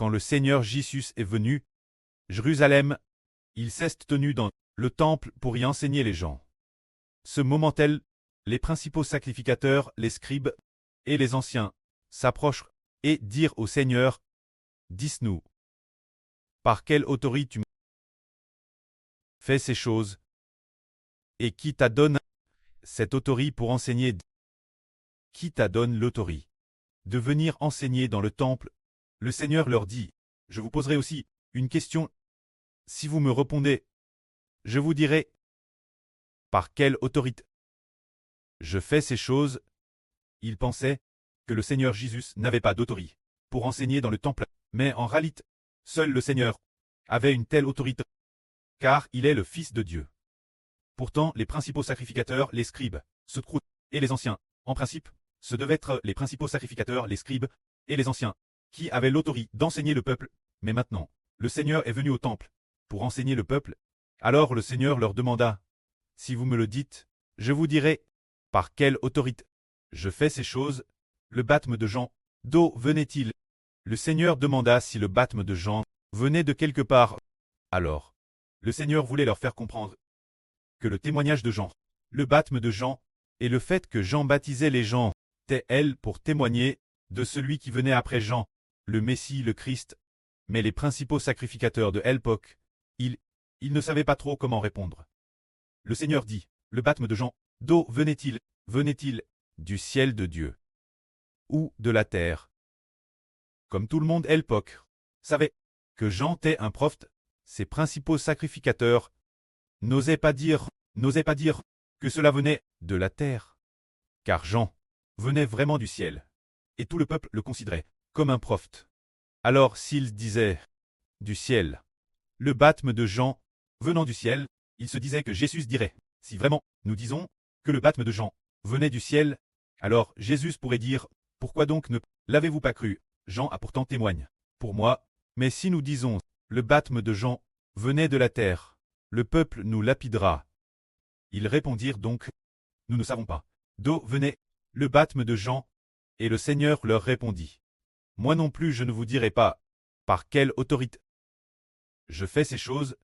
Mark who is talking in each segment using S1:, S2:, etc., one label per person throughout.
S1: quand le Seigneur Jésus est venu, Jérusalem, il s'est tenu dans le temple pour y enseigner les gens. Ce moment-là, les principaux sacrificateurs, les scribes et les anciens s'approchent et dirent au Seigneur, dis-nous, par quelle autorité tu fais ces choses, et qui t'a donné cette autorité pour enseigner? Qui t'a donné l'autorité de venir enseigner dans le temple? Le Seigneur leur dit, je vous poserai aussi une question. Si vous me répondez, je vous dirai, par quelle autorité je fais ces choses? Ils pensaient que le Seigneur Jésus n'avait pas d'autorité pour enseigner dans le temple, mais en réalité, seul le Seigneur avait une telle autorité, car il est le Fils de Dieu. Pourtant, les principaux sacrificateurs, les scribes, se trouvent, et les anciens, en principe, ce devaient être les principaux sacrificateurs, les scribes, et les anciens, qui avaient l'autorité d'enseigner le peuple. Mais maintenant, le Seigneur est venu au temple pour enseigner le peuple. Alors le Seigneur leur demanda, si vous me le dites, je vous dirai, par quelle autorité je fais ces choses? Le baptême de Jean, d'où venait-il? Le Seigneur demanda si le baptême de Jean venait de quelque part. Alors, le Seigneur voulait leur faire comprendre que le témoignage de Jean, le baptême de Jean, et le fait que Jean baptisait les gens, était elle pour témoigner de celui qui venait après Jean, le Messie, le Christ. Mais les principaux sacrificateurs de l'époque, ils ne savaient pas trop comment répondre. Le Seigneur dit, le baptême de Jean, d'où venait-il? Venait-il du ciel de Dieu ou de la terre? Comme tout le monde à l'époque savait que Jean était un prophète, ses principaux sacrificateurs n'osaient pas dire que cela venait de la terre, car Jean venait vraiment du ciel, et tout le peuple le considérait comme un prophète. Alors s'ils disaient du ciel, le baptême de Jean venant du ciel, ils se disaient que Jésus dirait, si vraiment nous disons que le baptême de Jean venait du ciel, alors Jésus pourrait dire, pourquoi donc ne l'avez-vous pas cru? Jean a pourtant témoigne pour moi, mais si nous disons, le baptême de Jean venait de la terre, le peuple nous lapidera. Ils répondirent donc, nous ne savons pas d'où venait le baptême de Jean, et le Seigneur leur répondit, moi non plus je ne vous dirai pas, par quelle autorité je fais ces choses.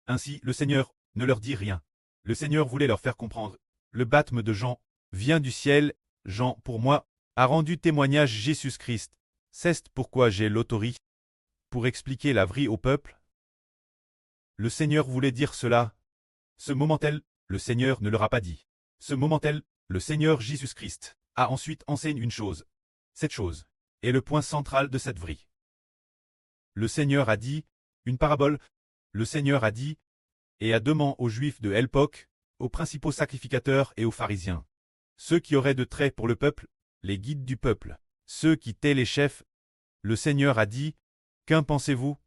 S1: Ainsi le Seigneur ne leur dit rien. Le Seigneur voulait leur faire comprendre, le baptême de Jean vient du ciel, Jean, pour moi, a rendu témoignage Jésus-Christ. C'est pourquoi j'ai l'autorité pour expliquer la vraie au peuple. Le Seigneur voulait dire cela. Ce moment-là, le Seigneur ne leur a pas dit. Ce moment-là, le Seigneur Jésus-Christ a ensuite enseigné une chose. Cette chose est le point central de cette vraie. Le Seigneur a dit, une parabole, le Seigneur a dit, et a demandé aux Juifs de l'époque, aux principaux sacrificateurs et aux pharisiens, ceux qui auraient de traits pour le peuple, les guides du peuple, ceux qui étaient les chefs, le Seigneur a dit, qu'en pensez-vous?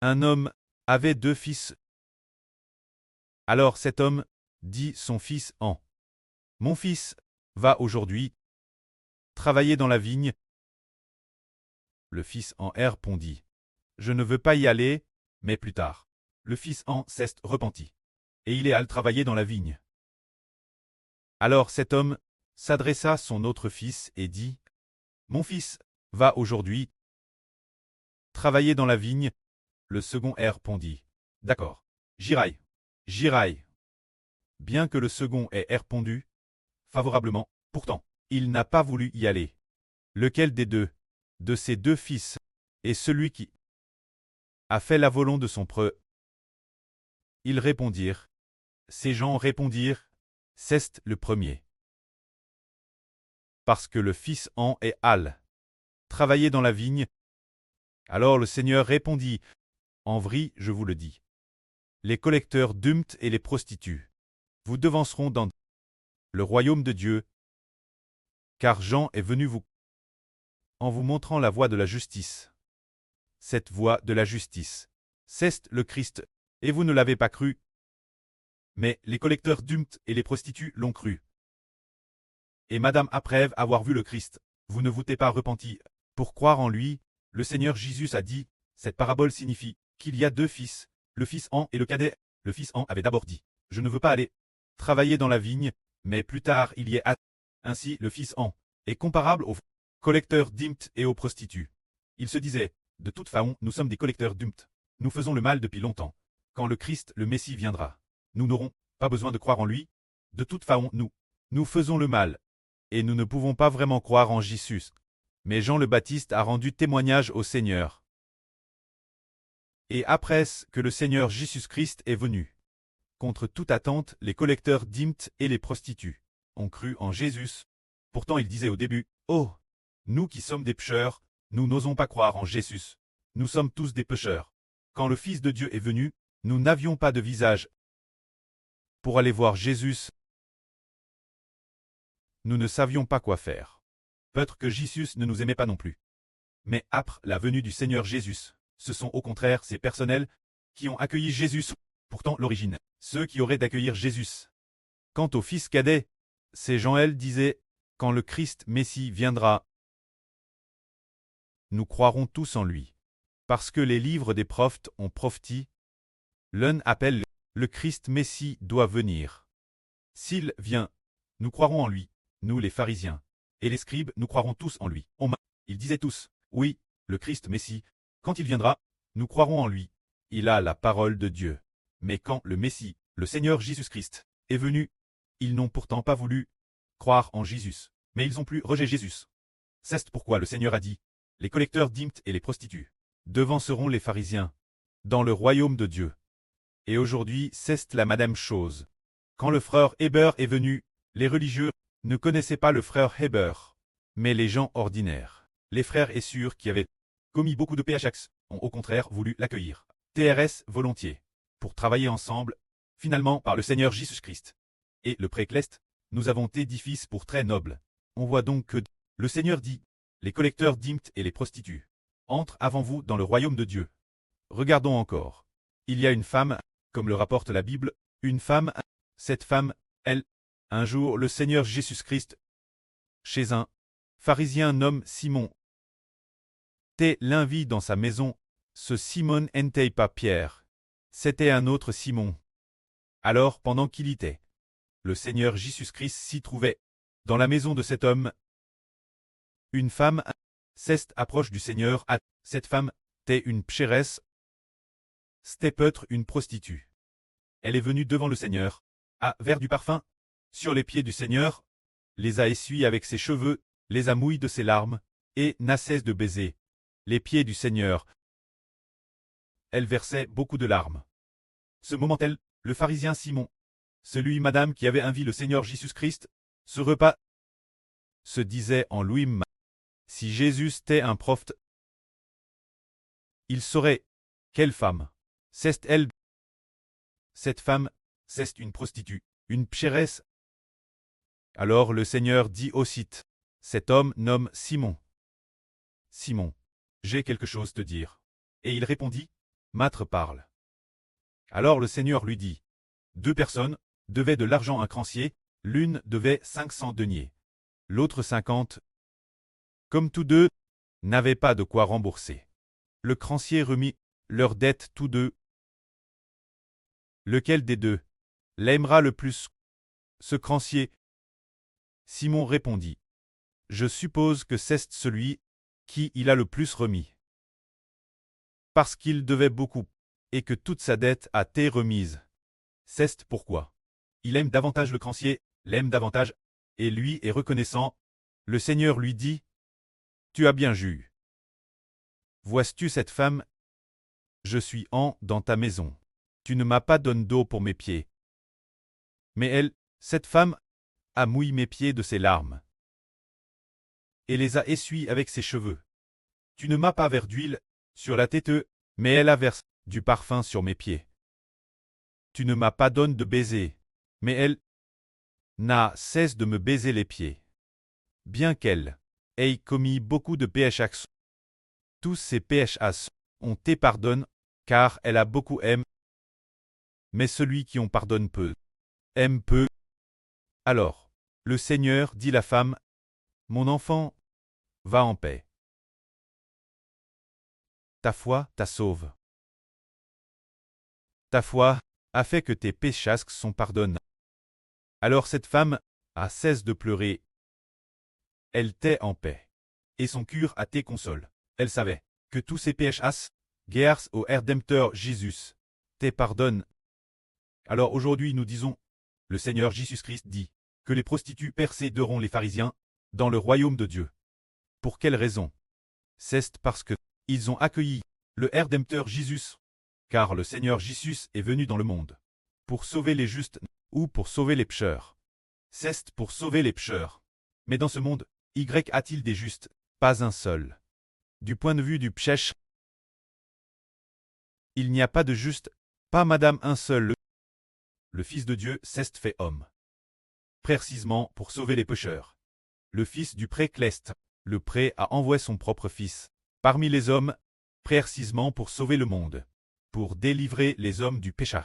S1: Un homme avait 2 fils. Alors cet homme dit son fils en, mon fils, va aujourd'hui travailler dans la vigne. Le fils en répondit, je ne veux pas y aller, mais plus tard. Le fils en s'est repenti, et il est allé travailler dans la vigne. Alors cet homme s'adressa à son autre fils et dit, mon fils, va aujourd'hui travailler dans la vigne. Le second répondit, d'accord, j'irai. Bien que le second ait répondu favorablement, pourtant, il n'a pas voulu y aller. Lequel des deux, de ses 2 fils, est celui qui a fait la volonté de son preux? Ils répondirent. Ces gens répondirent, c'est le premier. Parce que le fils en est allé travailler dans la vigne. Alors le Seigneur répondit, en vrai, je vous le dis, les collecteurs d'humtes et les prostituées vous devanceront dans le royaume de Dieu, car Jean est venu en vous montrant la voie de la justice. Cette voie de la justice, c'est le Christ, et vous ne l'avez pas cru. Mais les collecteurs d'humtes et les prostituées l'ont cru. Et madame, après avoir vu le Christ, vous ne vous êtes pas repenti. Pour croire en lui, le Seigneur Jésus a dit, cette parabole signifie qu'il y a 2 fils, le fils en et le cadet. Le fils en avait d'abord dit, je ne veux pas aller travailler dans la vigne, mais plus tard il y est allé. Ainsi le fils en est comparable aux collecteurs d'hymnes et aux prostituées. Il se disait, de toute façon, nous sommes des collecteurs d'umpts. Nous faisons le mal depuis longtemps. Quand le Christ, le Messie viendra, nous n'aurons pas besoin de croire en lui. De toute façon, nous faisons le mal. Et nous ne pouvons pas vraiment croire en Jésus. Mais Jean le Baptiste a rendu témoignage au Seigneur. Et après que le Seigneur Jésus-Christ est venu, contre toute attente, les collecteurs d'umpts et les prostituées ont cru en Jésus. Pourtant ils disaient au début, « Oh, nous qui sommes des pécheurs, nous n'osons pas croire en Jésus. Nous sommes tous des pécheurs. Quand le Fils de Dieu est venu, nous n'avions pas de visage pour aller voir Jésus. Nous ne savions pas quoi faire. Peut-être que Jésus ne nous aimait pas non plus. Mais après la venue du Seigneur Jésus, ce sont au contraire ces personnels qui ont accueilli Jésus. Pourtant l'origine, ceux qui auraient d'accueillir Jésus. Quant au fils cadet, ces gens-là disaient, quand le Christ Messie viendra, nous croirons tous en lui. Parce que les livres des prophètes ont prophétisé, l'un appelle le Christ Messie doit venir. S'il vient, nous croirons en lui, nous les pharisiens. Et les scribes, nous croirons tous en lui. Ils disaient tous, oui, le Christ Messie, quand il viendra, nous croirons en lui. Il a la parole de Dieu. Mais quand le Messie, le Seigneur Jésus-Christ, est venu, ils n'ont pourtant pas voulu croire en Jésus, mais ils ont plus rejeté Jésus. C'est pourquoi le Seigneur a dit, les collecteurs d'umpts et les prostituées devanceront les pharisiens dans le royaume de Dieu. Et aujourd'hui, c'est la madame chose. Quand le frère Héber est venu, les religieux ne connaissaient pas le frère Héber, mais les gens ordinaires. Les frères et sœurs qui avaient commis beaucoup de PHX ont au contraire voulu l'accueillir. TRS volontiers. Pour travailler ensemble, finalement par le Seigneur Jésus-Christ. Et le précleste, nous avons été des fils pour très nobles. On voit donc que le Seigneur dit, les collecteurs d'umpts et les prostituées entrent avant vous dans le royaume de Dieu. Regardons encore. Il y a une femme, comme le rapporte la Bible, une femme, cette femme, elle, un jour le Seigneur Jésus-Christ, chez un pharisien nommé Simon, l'invite dans sa maison, ce Simon n'était pas Pierre, c'était un autre Simon. Alors pendant qu'il y était, le Seigneur Jésus-Christ s'y trouvait, dans la maison de cet homme. Une femme, approche du Seigneur, cette femme, une pécheresse, c'était peut-être une prostituée. Elle est venue devant le Seigneur, a vers du parfum, sur les pieds du Seigneur, les a essuyés avec ses cheveux, les a mouillés de ses larmes, et n'a cesse de baiser les pieds du Seigneur. Elle versait beaucoup de larmes. Ce moment-là, le pharisien Simon, celui madame qui avait invité le Seigneur Jésus-Christ, ce repas, se disait en lui-même, si Jésus était un prophète, il saurait, quelle femme, c'est elle. Cette femme, c'est une prostituée, une pécheresse. Alors le Seigneur dit aussitôt, cet homme nomme Simon. Simon, j'ai quelque chose à te dire. Et il répondit, Maître parle. Alors le Seigneur lui dit, 2 personnes devaient de l'argent à un créancier, l'une devait 500 deniers, l'autre 50. Comme tous deux n'avaient pas de quoi rembourser, le créancier remit leur dette tous deux. Lequel des deux l'aimera le plus? Ce créancier. Simon répondit, je suppose que c'est celui qui il a le plus remis. Parce qu'il devait beaucoup, et que toute sa dette a été remise. C'est pourquoi il aime davantage le créancier, l'aime davantage, et lui est reconnaissant. Le Seigneur lui dit, tu as bien jugé. Vois-tu cette femme? Je suis dans ta maison. Tu ne m'as pas donné d'eau pour mes pieds. Mais elle, cette femme, a mouillé mes pieds de ses larmes et les a essuyés avec ses cheveux. Tu ne m'as pas versé d'huile sur la tête, mais elle a versé du parfum sur mes pieds. Tu ne m'as pas donné de baiser, mais elle n'a cesse de me baiser les pieds. Bien qu'elle ait commis beaucoup de péchés, tous ces péchés ont été pardonnés, car elle a beaucoup aimé. Mais celui qui en pardonne peu, aime peu. Alors, le Seigneur dit à la femme, mon enfant, va en paix. Ta foi t'a sauvé. Ta foi a fait que tes péchés sont pardonnés. Alors cette femme a cessé de pleurer. Elle t'est en paix. Et son cœur a été console. Elle savait que tous ces PHAs, guerres au Rédempteur Jésus, te pardonne. Alors aujourd'hui nous disons, le Seigneur Jésus-Christ dit, que les prostituées perséderont les pharisiens, dans le royaume de Dieu. Pour quelle raison? C'est parce que, ils ont accueilli, le Rédempteur Jésus, car le Seigneur Jésus est venu dans le monde, pour sauver les justes, ou pour sauver les pécheurs. C'est pour sauver les pécheurs. Mais dans ce monde, y a-t-il des justes? Pas un seul. Du point de vue du péché, il n'y a pas de juste, pas madame un seul. Le Fils de Dieu s'est fait homme. Précisément pour sauver les pécheurs. Le Fils du Pré-Cleste, le Pré a envoyé son propre Fils, parmi les hommes, précisément pour sauver le monde, pour délivrer les hommes du péché,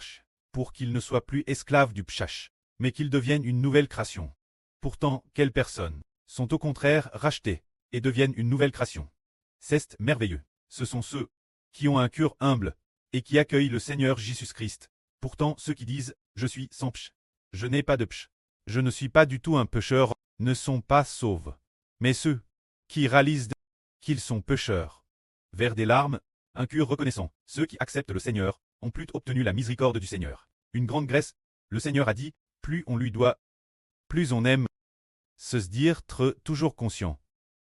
S1: pour qu'ils ne soient plus esclaves du péché, mais qu'ils deviennent une nouvelle création. Pourtant, quelles personnes sont au contraire rachetées et deviennent une nouvelle création? C'est merveilleux. Ce sont ceux qui ont un cœur humble et qui accueillent le Seigneur Jésus-Christ. Pourtant, ceux qui disent « Je suis sans péché, je n'ai pas de péché, je ne suis pas du tout un pécheur » ne sont pas sauvés. Mais ceux qui réalisent qu'ils sont pécheurs, vers des larmes, un cœur reconnaissant, ceux qui acceptent le Seigneur, ont plus obtenu la miséricorde du Seigneur. Une grande grâce, le Seigneur a dit, plus on lui doit, plus on aime. Se dire toujours conscient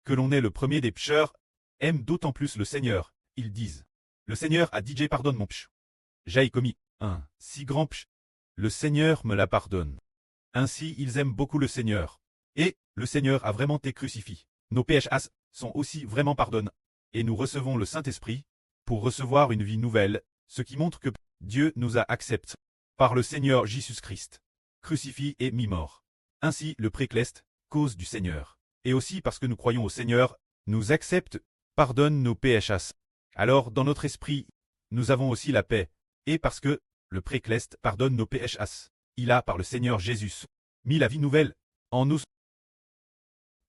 S1: que l'on est le premier des pécheurs, aime d'autant plus le Seigneur. Ils disent, le Seigneur a dit, pardonne mon péché. J'ai commis un si grand péché. Le Seigneur me la pardonne. Ainsi ils aiment beaucoup le Seigneur. Et le Seigneur a vraiment été crucifié. Nos péchés sont aussi vraiment pardonnés. Et nous recevons le Saint-Esprit pour recevoir une vie nouvelle, ce qui montre que Dieu nous a acceptés par le Seigneur Jésus-Christ, crucifié et mis-mort. Ainsi le Pré-Cleste, cause du Seigneur. Et aussi parce que nous croyons au Seigneur, nous accepte, pardonne nos péchés. Alors dans notre esprit, nous avons aussi la paix. Et parce que le Pré-Cleste pardonne nos péchés, il a par le Seigneur Jésus mis la vie nouvelle en nous,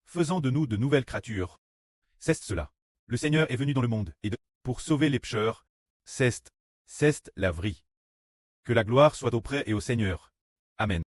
S1: faisant de nous de nouvelles créatures. C'est cela. Le Seigneur est venu dans le monde, et pour sauver les pécheurs, c'est la vraie. Que la gloire soit auprès et au Seigneur. Amen.